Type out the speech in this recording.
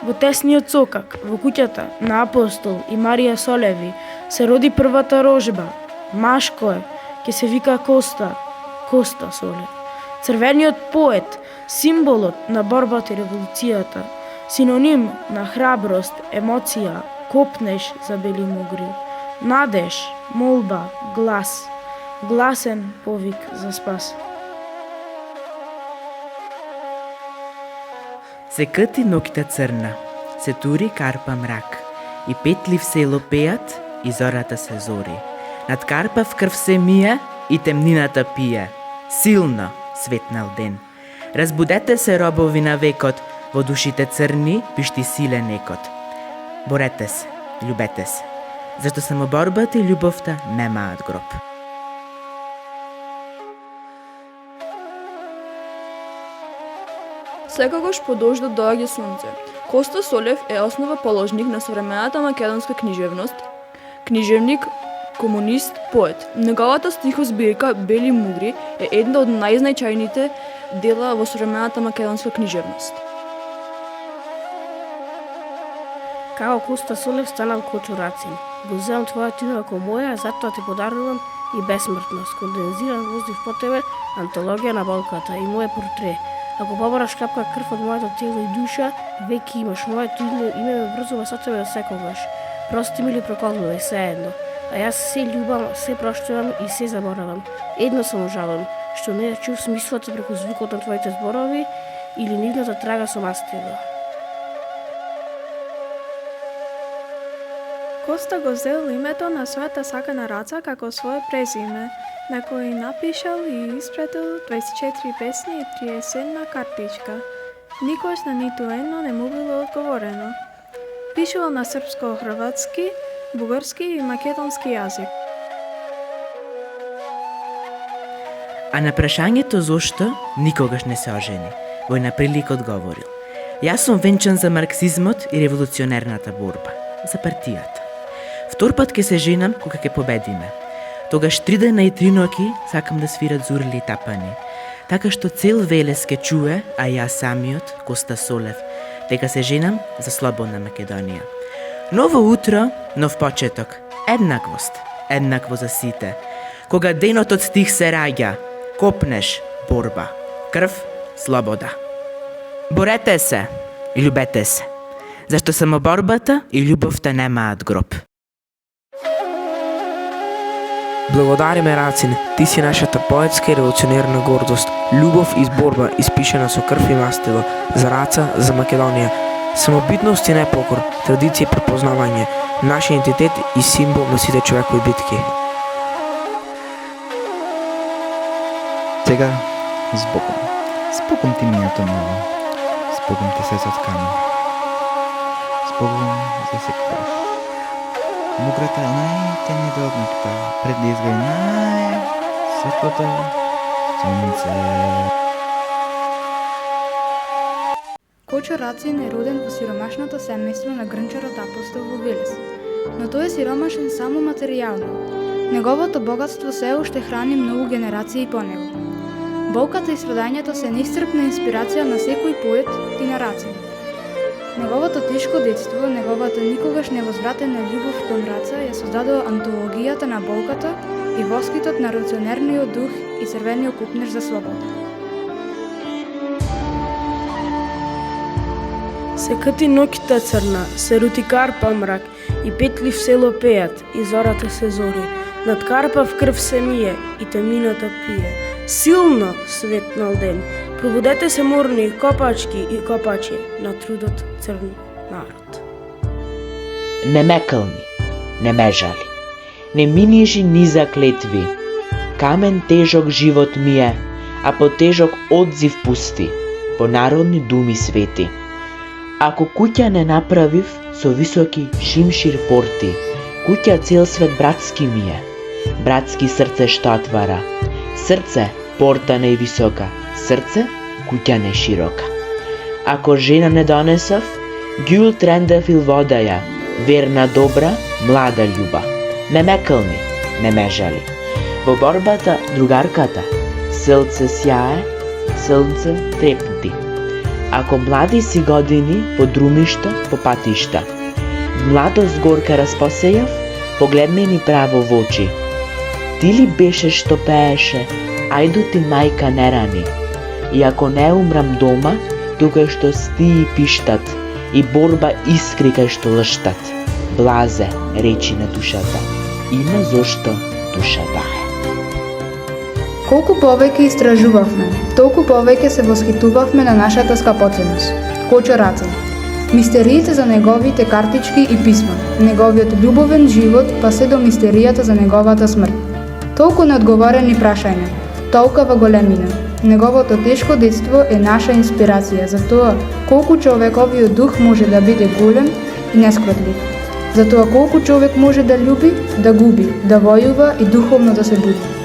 Во тесниот сокак, во куќата на Апостол и Марија Солеви, се роди првата рожба. Машко е, ке се вика Коста Солев. Црвениот поет, символот на борбата и револуцијата, синоним на храброст, емоција, копнеш за бели мугри, надеж, молба, глас, гласен повик за спас. Се къти ноќта црна, се тури карпа мрак, и петли в село пеат, и зората се зори. Над карпа в крв се мие, и темнината пие. Силно светнал ден. Разбудете се, робови на векот, во душите црни пишти силен екот. Борете се, љубете се, зашто само борбата и љубовта немаат гроб. Секогаш по дождот доаѓа сонце. Коста Солев е основоположник на современата македонска книжевност, книжевник, комунист, поет. Неговата стихозбирка Бели мугри е една од најзначајните дела во современата македонска книжевност. Као Коста Солев станал Кочо Рацин. Го земам твојата име како моја, затоа ти подарувам и бесмртност. Кондензиран воздух по тебе, антологија на болката и моје портрет. Ако побараш капка крв од моето тело и душа, веќе имаш моето име ме врзува со тебе секогаш. Прости ми ли проколнувай, се едно. А јас се љубам, се проштувам и се заборавам. Едно само жалам, што не ја чув смислото преку звукот на твоите зборови или нивната трага со мастила. Коста го зел името на својата сакана раца како свое презиме, на кој напишал и испратил 24 песни и 31 картичка. Никош на ниту едно не му било одговорено. Пишувал на српско-хрватски, бугарски и македонски јазик. А на прашањето зошто никогаш не се ожени, во една прилика одговорил: јас сум венчан за марксизмот и револуционерната борба, за партијата. Втор пат ке се женам кога ке победиме. Тогаш 3 дена и 3 ноќи сакам да свират зурли и тапани, така што цел Велес ке чуе, а јас самиот, Коста Солев, дека се женам за слободна Македонија. Ново утро, нов почеток, еднакво за сите. Кога денот од стих се раѓа, копнеш, борба, крв, слобода. Борете се и љубете се, зашто само борбата и љубовта немаат гроб. Благодариме, Рацин, ти си нашата поетска и револуционерна гордост, љубов и борба испишана со крв и мастило, за раца, за Македонија. Самобитност и непокор, традиција и препознавање, наш идентитет и символ на сите човекови битки. Сега, збогом. Збогом ти минато ново. Збогом ти се заткано. Збогом за секогаш. Муграта е најтемни до однокта, пред да изгои најсветлото сонце. Кочо Рацин е роден во сиромашното семејство на грнчарот Апостол во Велес, но тој е сиромашен само материјално. Неговото богатство се уште храни многу генерации по него. Болката и страдањето се неисцрпна инспирација на секој поет и на Рацин. Неговото тешко детство, неговата никогаш невозвратена љубов кон раца ја создадува антологијата на болката и воскитот на револуционерниот дух и црвениот купнеж за слобода. Се къти ноќта црна, се рути карпа мрак, и петли в село пеат, и зората се зори. Над карпа в крв се мие, и темнината пие. Силно светнал ден. Пробудете се морни, копачки и копачи на трудот црн народ. Не ме кълни, не ме жали, не ми нижи ни за клетви. Камен тежок живот ми е, а по тежок одзив пусти, по народни думи свети. Ако куќа не направив со високи шимшир порти, куќа цел свет братски ми е, братски срце што отвара, срце порта не висока, срце куќа не широка. Ако жена не донесав, гјул трендев ил водаја, верна добра, млада љуба. Не ме кълни, не ме жали. Во борбата другарката, сълце сјае, слнце трепти. Ако млади си години по друмишта, по патишта. Младост горка разпосејав, погледни ми право во очи. Ти ли беше што пееше, ајду ти мајка не рани. И ако не умрам дома, тука што стии пиштат, и борба искри кај што лштат. Блазе, речи на душата, има зошто душа дае. Колку повеќе истражувавме, толку повеќе се восхитувавме на нашата скапоценност. Кочо Рацин. Мистериите за неговите картички и писма, неговиот љубовен живот, па се до мистеријата за неговата смрт. Толку неодговорени прашања, толкова големина. Неговото тешко детство е наша инспирација за тоа колку човековиот дух може да биде голем и нескротлив. За тоа колку човек може да љуби, да губи, да војува и духовно да се буди.